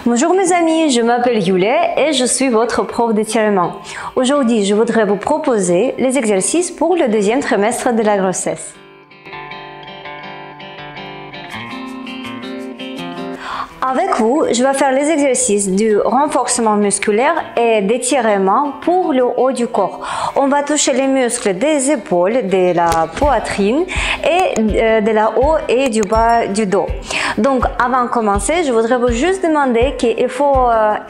Bonjour mes amis, je m'appelle Yulia et je suis votre prof d'étirement. Aujourd'hui, je voudrais vous proposer les exercices pour le deuxième trimestre de la grossesse. Avec vous, je vais faire les exercices du renforcement musculaire et d'étirement pour le haut du corps. On va toucher les muscles des épaules, de la poitrine et de la haut et du bas du dos. Donc, avant de commencer, je voudrais vous juste demander qu'il faut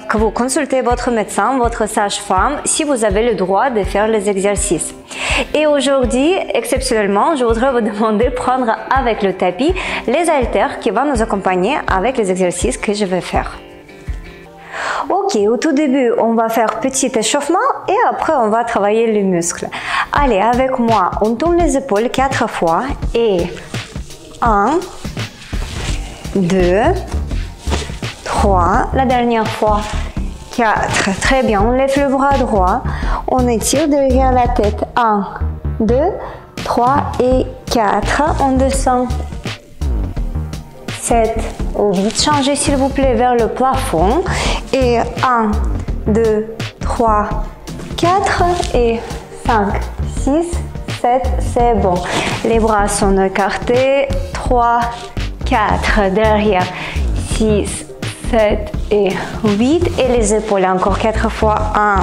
que vous consultez votre médecin, votre sage-femme, si vous avez le droit de faire les exercices. Et aujourd'hui, exceptionnellement, je voudrais vous demander de prendre avec le tapis les haltères qui vont nous accompagner avec les exercices que je vais faire. Ok, au tout début, on va faire petit échauffement et après, on va travailler les muscles. Allez, avec moi, on tourne les épaules 4 fois et 1, 2, 3, la dernière fois, 4. Très bien, on lève le bras droit, on étire derrière la tête. 1, 2, 3 et 4. On descend. 7 ou 8. Changez s'il vous plaît vers le plafond. Et 1, 2, 3, 4 et 5, 6, 7. C'est bon. Les bras sont écartés. 3, 4. Derrière. 6, 7 et 8. Et les épaules encore 4 fois. 1,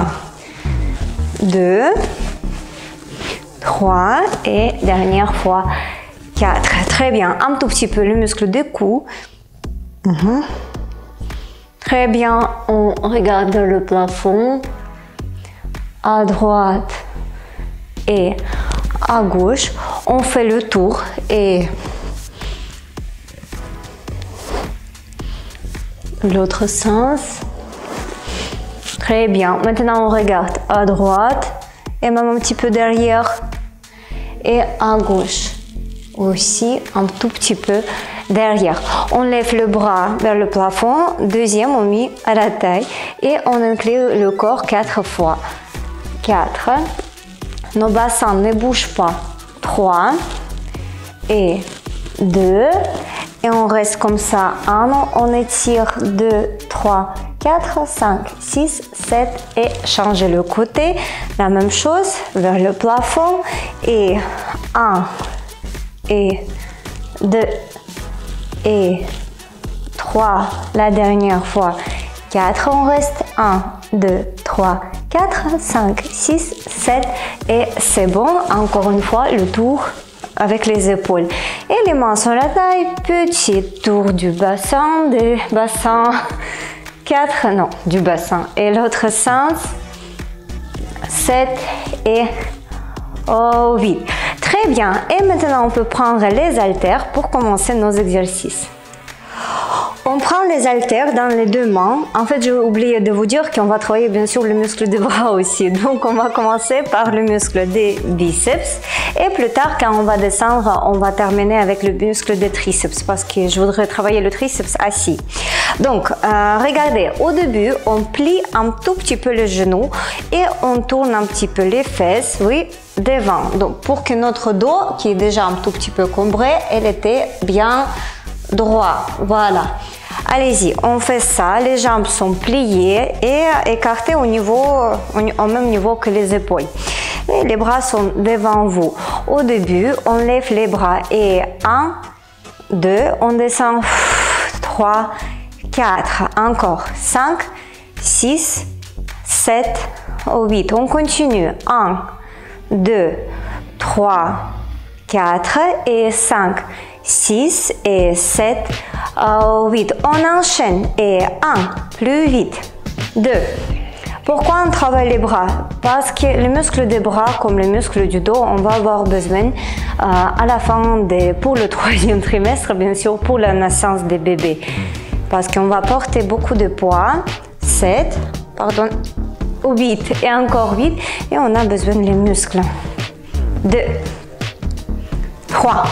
2, 3 et dernière fois 4. Très bien. Un tout petit peu le muscle du cou. Très bien. On regarde le plafond. À droite et à gauche. On fait le tour et l'autre sens. Très bien. Maintenant, on regarde à droite et même un petit peu derrière et à gauche. Aussi un tout petit peu derrière. On lève le bras vers le plafond. Deuxième, on met à la taille et on incline le corps 4 fois. 4. Nos bassins ne bougent pas. 3 et 2. Et on reste comme ça. 1, on étire 2, 3, 4, 5, 6, 7 et changer le côté. La même chose vers le plafond. Et 1 et 2 et 3. La dernière fois. 4. On reste. 1, 2, 3, 4, 5, 6, 7 et c'est bon. Encore une fois, le tour avec les épaules et les mains sur la taille. Petit tour du bassin, des bassins 4, non, du bassin et l'autre sens 7 et 8. Très bien. Et maintenant, on peut prendre les haltères pour commencer nos exercices. On prend les haltères dans les deux mains. En fait, j'ai oublié de vous dire qu'on va travailler bien sûr le muscle des bras aussi. Donc, on va commencer par le muscle des biceps. Et plus tard, quand on va descendre, on va terminer avec le muscle des triceps parce que je voudrais travailler le triceps assis. Donc, regardez, au début, on plie un tout petit peu les genoux et on tourne un petit peu les fesses, oui, devant. Donc, pour que notre dos, qui est déjà un tout petit peu cambré, elle était bien droit. Voilà. Allez-y, on fait ça. Les jambes sont pliées et écartées au même niveau que les épaules. Et les bras sont devant vous. Au début, on lève les bras et 1, 2, on descend 3, 4, encore 5, 6, 7, 8. On continue. 1, 2, 3, 4 et 5, 6 et 7, 8. On enchaîne et 1, plus vite. 2. Pourquoi on travaille les bras? Parce que les muscles des bras, comme les muscles du dos, on va avoir besoin à la fin pour le 3e trimestre, bien sûr, pour la naissance des bébés. Parce qu'on va porter beaucoup de poids. 7, pardon, 8 et encore 8. Et on a besoin des muscles. 2, 3,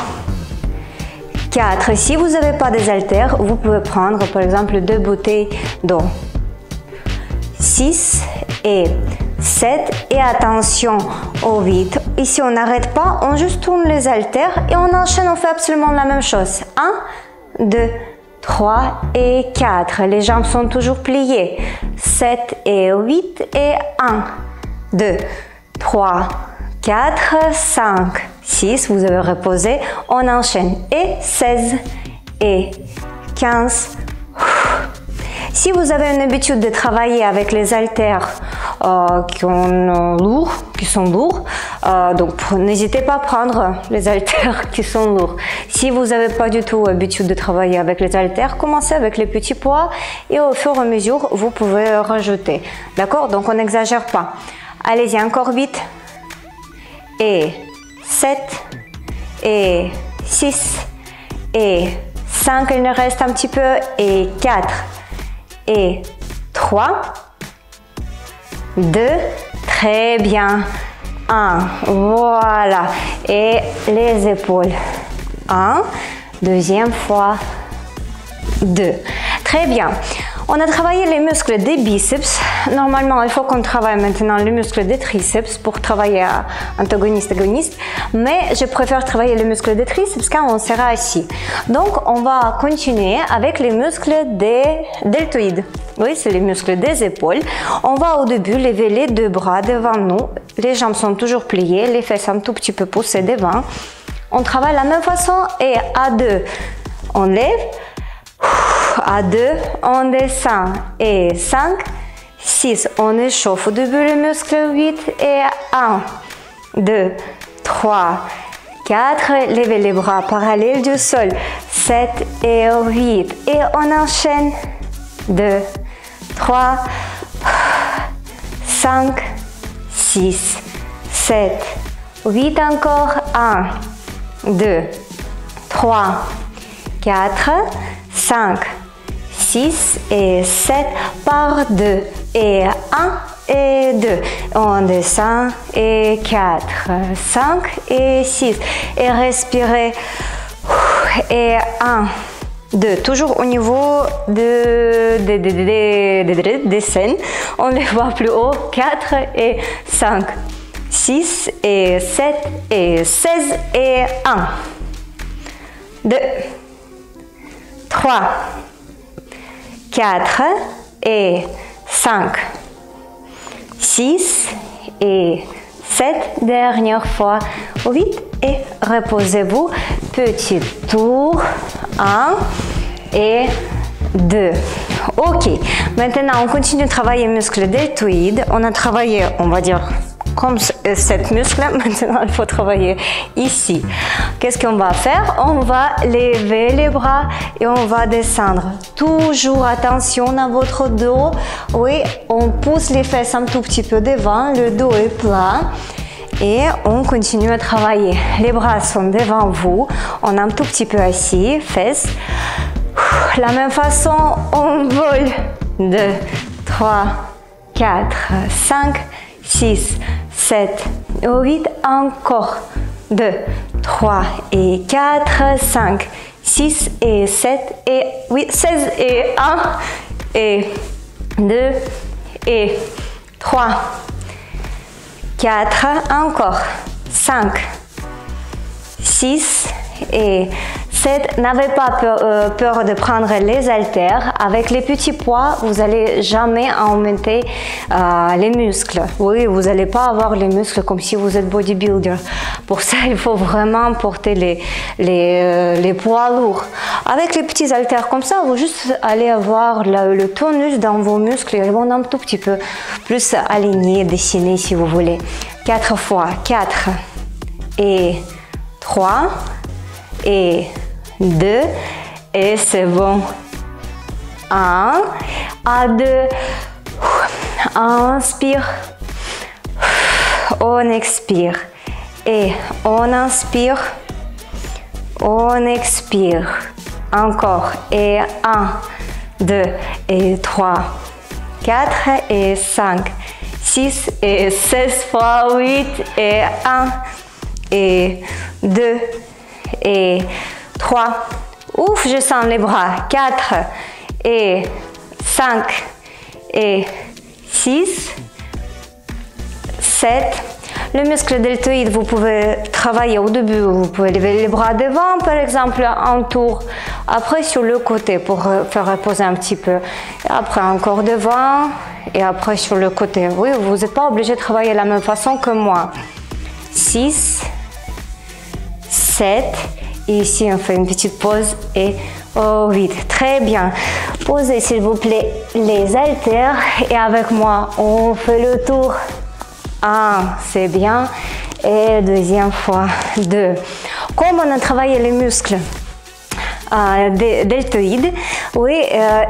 4. Si vous n'avez pas des haltères, vous pouvez prendre par exemple 2 bouteilles d'eau. 6 et 7 et attention au 8. Ici on n'arrête pas, on juste tourne les haltères et on enchaîne, on fait absolument la même chose. 1, 2, 3 et 4. Les jambes sont toujours pliées. 7 et 8 et 1, 2, 3, 4, 5, 6. Vous avez reposé. On enchaîne. Et 16 et 15. Si vous avez une habitude de travailler avec les haltères qui sont lourds, donc n'hésitez pas à prendre les haltères qui sont lourds. Si vous n'avez pas du tout l'habitude de travailler avec les haltères, commencez avec les petits poids et au fur et à mesure, vous pouvez rajouter. D'accord? Donc on n'exagère pas. Allez-y, encore 8 et 7 et 6 et 5, il nous reste un petit peu, et 4 et 3, 2, très bien, 1, voilà, et les épaules, 1, deuxième fois, 2, très bien. On a travaillé les muscles des biceps. Normalement, il faut qu'on travaille maintenant les muscles des triceps pour travailler antagoniste-agoniste. Mais je préfère travailler les muscles des triceps quand on sera assis. Donc, on va continuer avec les muscles des deltoïdes. Oui, c'est les muscles des épaules. On va au début lever les deux bras devant nous. Les jambes sont toujours pliées, les fesses un tout petit peu poussées devant. On travaille de la même façon et à 2, on lève. À 2, on descend et 5, 6, on échauffe au début le muscle 8 et 1, 2, 3, 4, levez les bras parallèles du sol, 7 et 8 et on enchaîne, 2, 3, 5, 6, 7, 8 encore, 1, 2, 3, 4, 5, 6 et 7 par 2 et 1 et 2. On descend et 4, 5 et 6 et respirez et 1, 2. Toujours au niveau des scènes. On les voit plus haut. 4 et 5, 6 et 7 et 16 et 1, 2, 3, 4 et 5, 6 et 7, dernière fois, 8 et reposez-vous, petit tour, 1 et 2. Ok, maintenant on continue de travailler les muscles deltoïdes, on a travaillé, on va dire, comme cette muscle, maintenant il faut travailler ici. Qu'est-ce qu'on va faire? On va lever les bras et on va descendre. Toujours attention à votre dos. Oui, on pousse les fesses un tout petit peu devant, le dos est plat. Et on continue à travailler. Les bras sont devant vous, on est un tout petit peu assis, fesses. La même façon, on vole. 2, 3, 4, 5, 6, 7, 8, encore 2, 3 et 4, 5, 6 et 7 et 8, 16 et 1 et 2 et 3, 4, encore 5, 6 et 7. N'avez pas peur de prendre les haltères. Avec les petits poids, vous n'allez jamais augmenter les muscles. Oui, vous n'allez pas avoir les muscles comme si vous êtes bodybuilder. Pour ça, il faut vraiment porter les poids lourds. Avec les petits haltères comme ça, vous juste allez avoir le tonus dans vos muscles. Ils vont un tout petit peu plus alignés, dessinés si vous voulez. 4 fois 4 et 3 et 2 et c'est bon. 1 à 2. Inspire. On expire. Et on inspire. On expire. Encore. Et 1, 2 et 3, 4 et 5, 6 et 16 fois 8 et 1 et 2 et 3. Ouf, je sens les bras. 4 et 5 et 6, 7. Le muscle deltoïde, vous pouvez travailler au début, vous pouvez lever les bras devant, par exemple, un tour Après sur le côté pour faire reposer un petit peu. Et après encore devant et après sur le côté. Oui, vous n'êtes pas obligé de travailler de la même façon que moi. 6, 7 et ici on fait une petite pause et 8. Très bien. Posez s'il vous plaît les haltères et avec moi on fait le tour. 1, c'est bien. Et deuxième fois 2. Comme on a travaillé les muscles deltoïdes, oui,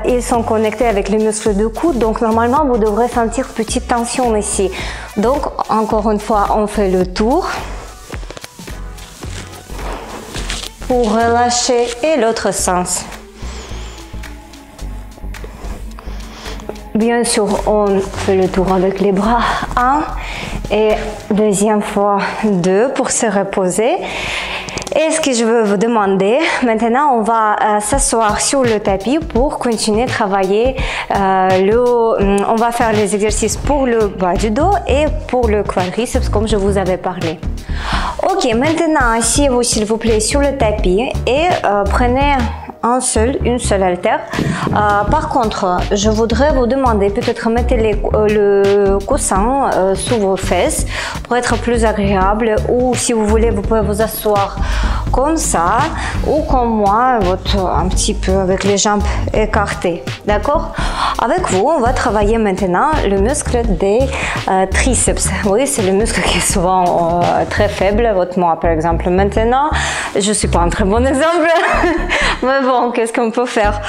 ils sont connectés avec les muscles du cou, donc normalement vous devrez sentir petite tension ici. Donc encore une fois on fait le tour pour relâcher et l'autre sens. Bien sûr, on fait le tour avec les bras 1 et deuxième fois 2 pour se reposer. Et ce que je veux vous demander, maintenant on va s'asseoir sur le tapis pour continuer à travailler. On va faire les exercices pour le bas du dos et pour le quadriceps comme je vous avais parlé. Ok, maintenant asseyez-vous s'il vous plaît sur le tapis et prenez une seule haltère. Par contre, je voudrais vous demander, peut-être mettez le coussin sous vos fesses pour être plus agréable, ou si vous voulez, vous pouvez vous asseoir comme ça ou comme moi, un petit peu avec les jambes écartées. D'accord? Avec vous, on va travailler maintenant le muscle des triceps. Oui, c'est le muscle qui est souvent très faible. Moi, par exemple, maintenant, je suis pas un très bon exemple, mais bon, qu'est-ce qu'on peut faire?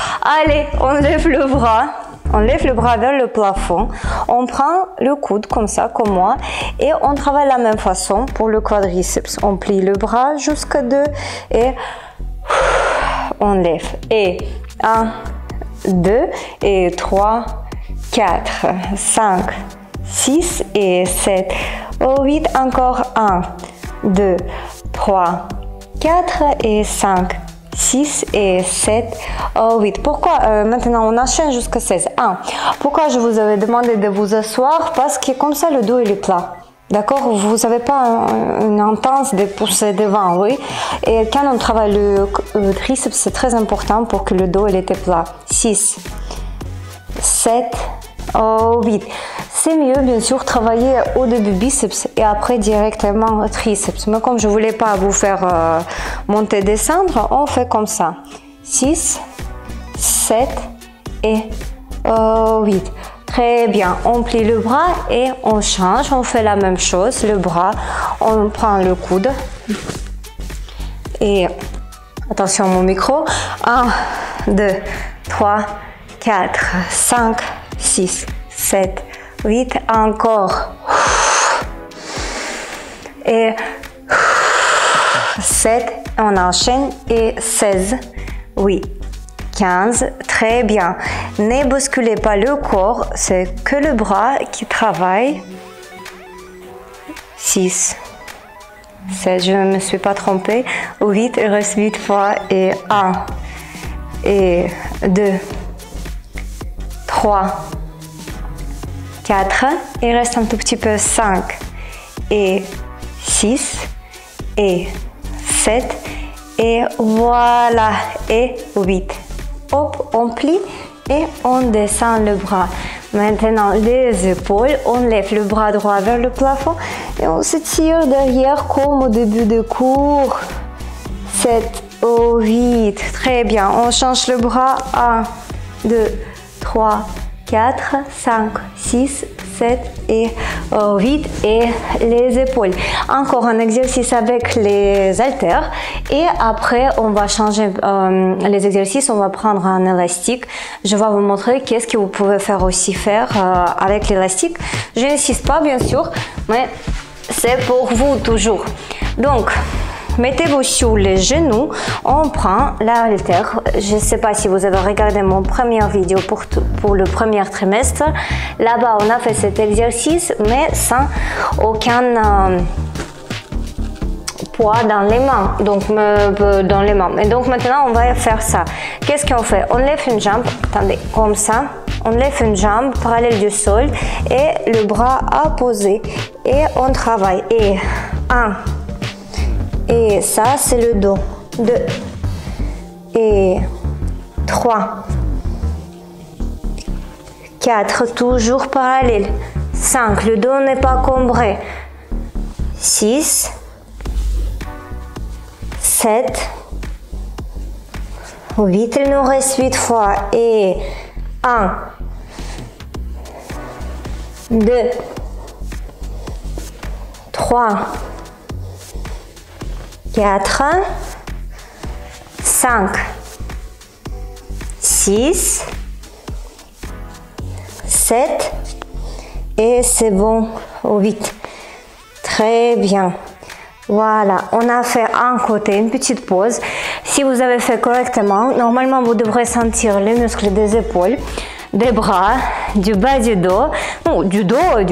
Allez, on lève le bras. On lève le bras vers le plafond, on prend le coude comme ça, comme moi, et on travaille de la même façon pour le quadriceps. On plie le bras jusqu'à 2 et on lève. Et 1, 2 et 3, 4, 5, 6 et 7, 8, encore 1, 2, 3, 4 et 5. 6 et 7, 8. Pourquoi maintenant on enchaîne jusqu'à 16? 1. Pourquoi je vous avais demandé de vous asseoir? Parce que comme ça le dos il est plat. D'accord? Vous n'avez pas une intense de pousser devant, oui. Et quand on travaille le triceps, c'est très important pour que le dos il était plat. 6, 7, 8. C'est mieux, bien sûr, travailler au début biceps et après directement triceps. Mais comme je ne voulais pas vous faire monter, descendre, on fait comme ça. 6, 7 et 8. Très bien. On plie le bras et on change. On fait la même chose. Le bras, on prend le coude. Et attention à mon micro. 1, 2, 3, 4, 5, 6, 7, 8, encore. Et 7, on enchaîne. Et 16, oui. 15, très bien. Ne bousculez pas le corps, c'est que le bras qui travaille. 6, 7, je ne me suis pas trompée. 8, il reste 8 fois. Et 1, et 2, 3, 4, il reste un tout petit peu 5, et 6, et 7, et voilà, et 8. Hop, on plie et on descend le bras. Maintenant, les épaules, on lève le bras droit vers le plafond et on se tire derrière comme au début de cours. 7, 8, très bien. On change le bras. 1, 2, 3, 4, 5, 6, 7 et 8 et les épaules. Encore un exercice avec les haltères et après on va changer les exercices, on va prendre un élastique. Je vais vous montrer qu'est-ce que vous pouvez faire aussi avec l'élastique. Je n'insiste pas bien sûr, mais c'est pour vous toujours. Donc, mettez-vous sur les genoux, on prend la haltère. Je ne sais pas si vous avez regardé mon première vidéo pour le premier trimestre. Là-bas, on a fait cet exercice, mais sans aucun poids dans les mains. Et donc maintenant, on va faire ça. Qu'est-ce qu'on fait? On lève une jambe, attendez, comme ça. On lève une jambe parallèle du sol et le bras apposé. Et on travaille. Et 1. Et ça, c'est le dos. 2. Et 3, 4, toujours parallèle. 5, le dos n'est pas cambré. 6, 7, 8, il nous reste 8 fois. Et 1, 2, 3, 4, 5, 6, 7, et c'est bon, 8. Très bien. Voilà, on a fait un côté, une petite pause. Si vous avez fait correctement, normalement vous devrez sentir les muscles des épaules, des bras, du bas du dos, du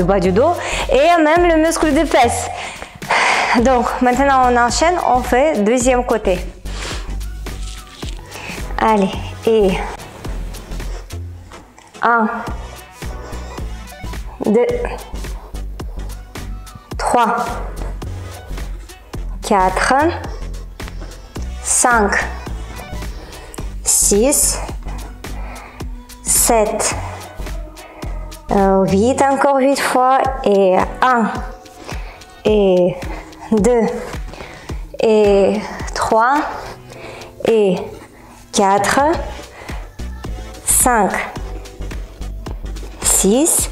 bas du dos, et même le muscle des fesses. Donc maintenant on enchaîne, on fait deuxième côté. Allez, et 1, 2, 3, 4, 5, 6, 7, 8, encore 8 fois, et 1, et 2, et 3, et 4, 5, 6,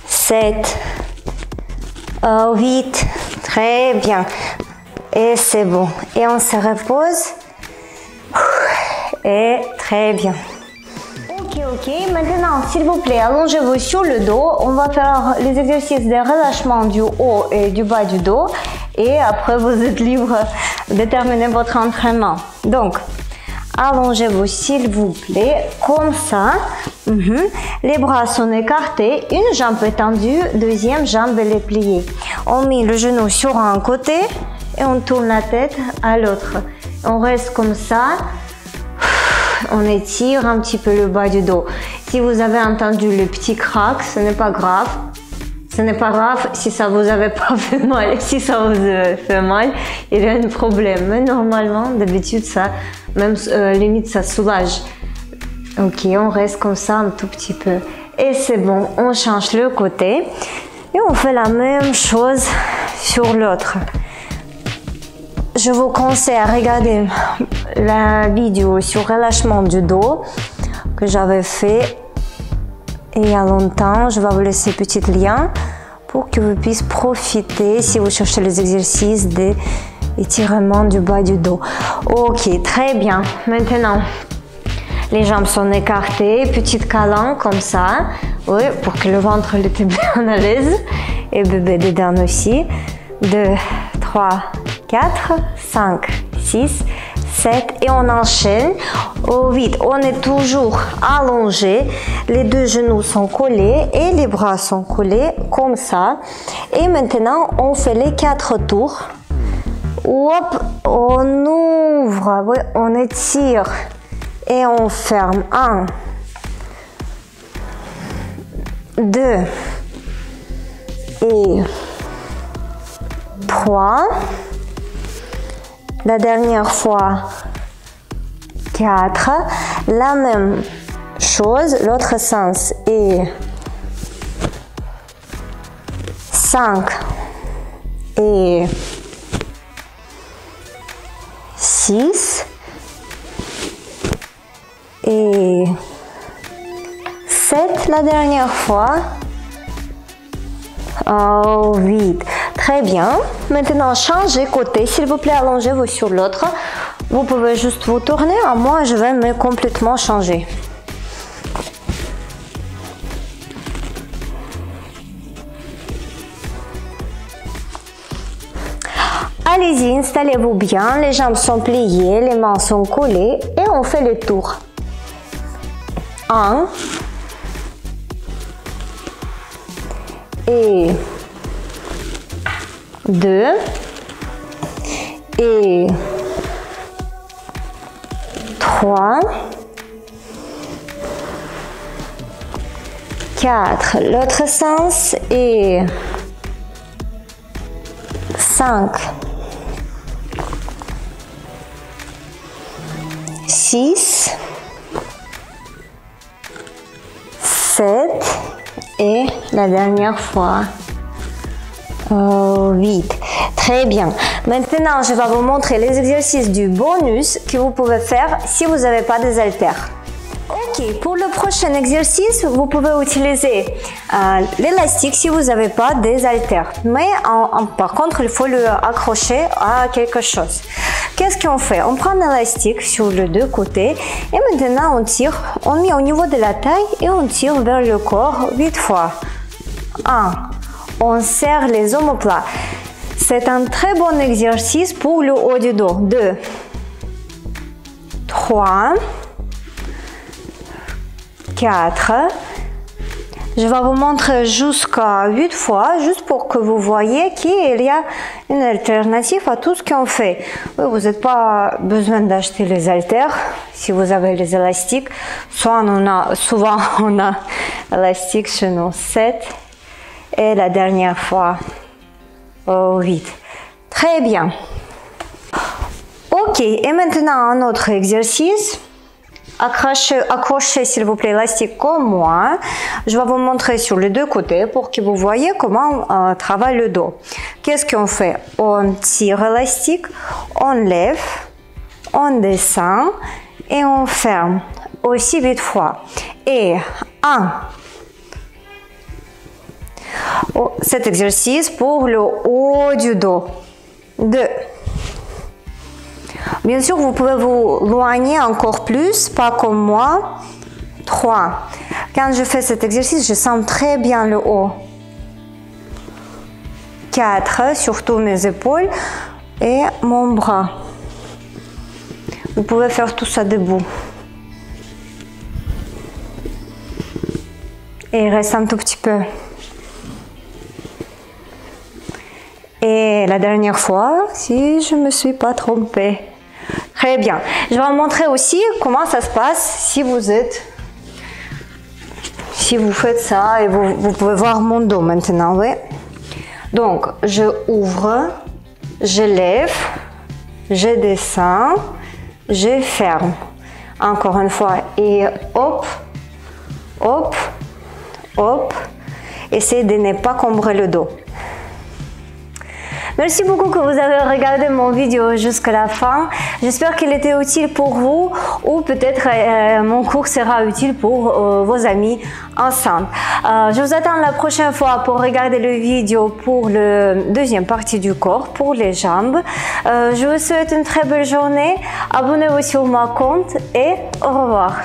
7, 8, très bien. Et c'est bon. Et on se repose. Et très bien. Ok. Maintenant, s'il vous plaît, allongez-vous sur le dos. On va faire les exercices de relâchement du haut et du bas du dos. Et après, vous êtes libre de terminer votre entraînement. Donc, allongez-vous s'il vous plaît, comme ça. Les bras sont écartés, une jambe est tendue, deuxième jambe elle est pliée. On met le genou sur un côté et on tourne la tête à l'autre. On reste comme ça. On étire un petit peu le bas du dos. Si vous avez entendu le petit crack, ce n'est pas grave. Ce n'est pas grave si ça vous avait pas fait mal. Si ça vous fait mal, il y a un problème. Mais normalement, d'habitude, ça, même limite, ça soulage. Ok, on reste comme ça un tout petit peu. Et c'est bon, on change le côté. Et on fait la même chose sur l'autre. Je vous conseille à regarder la vidéo sur relâchement du dos que j'avais fait il y a longtemps. Je vais vous laisser petit lien pour que vous puissiez profiter si vous cherchez les exercices d'étirement du bas du dos. Ok, très bien. Maintenant, les jambes sont écartées, petite câlin comme ça, oui, pour que le ventre était bien à l'aise. Et bébé dedans aussi. 2, 3, 4, 5, 6, 7 et on enchaîne au 8. On est toujours allongé, les deux genoux sont collés et les bras sont collés comme ça. Et maintenant, on fait les 4 tours. Hop, on ouvre, oui, on étire. Et on ferme. 1, 2 et 3. La dernière fois, 4. La même chose, l'autre sens. Et 5 et 6. Et 7 la dernière fois. 8. Très bien. Maintenant, changez côté. S'il vous plaît, allongez-vous sur l'autre. Vous pouvez juste vous tourner. Moi, je vais me complètement changer. Allez-y, installez-vous bien. Les jambes sont pliées, les mains sont collées et on fait le tour. 1 et 2 et 3, 4, l'autre sens et 5, 6, 7 et la dernière fois 8. Très bien. Maintenant, je vais vous montrer les exercices du bonus que vous pouvez faire si vous n'avez pas des haltères. Ok, pour le prochain exercice, vous pouvez utiliser l'élastique si vous n'avez pas des haltères. Mais par contre, il faut le accrocher à quelque chose. Qu'est-ce qu'on fait? On prend l'élastique sur les deux côtés et maintenant on tire, on met au niveau de la taille et on tire vers le corps 8 fois. 1. On serre les omoplats. C'est un très bon exercice pour le haut du dos. 2. 3. 4. Je vais vous montrer jusqu'à 8 fois, juste pour que vous voyez qu'il y a une alternative à tout ce qu'on fait. Vous n'avez pas besoin d'acheter les haltères si vous avez les élastiques. Souvent on a élastique chez nous. 7 et la dernière fois 8. Très bien. Ok, et maintenant un autre exercice. Accrochez s'il vous plaît l'élastique comme moi. Je vais vous montrer sur les deux côtés pour que vous voyez comment on travaille le dos. Qu'est-ce qu'on fait? On tire l'élastique, on lève, on descend et on ferme aussi 8 fois. Et 1. Cet exercice pour le haut du dos. 2. Bien sûr, vous pouvez vous éloigner encore plus, pas comme moi. 3. Quand je fais cet exercice, je sens très bien le haut. 4. Surtout mes épaules et mon bras. Vous pouvez faire tout ça debout. Et il reste un tout petit peu. Et la dernière fois, si je ne me suis pas trompée. Très bien. Je vais vous montrer aussi comment ça se passe si vous faites ça et vous pouvez voir mon dos maintenant. Oui. Donc, je ouvre, je lève, je descends, je ferme. Encore une fois. Et hop, hop, hop. Essayez de ne pas combrer le dos. Merci beaucoup que vous avez regardé mon vidéo jusqu'à la fin. J'espère qu'il était utile pour vous ou peut-être mon cours sera utile pour vos amis enceintes. Je vous attends la prochaine fois pour regarder le vidéo pour la deuxième partie du corps, pour les jambes. Je vous souhaite une très belle journée. Abonnez-vous sur mon compte et au revoir.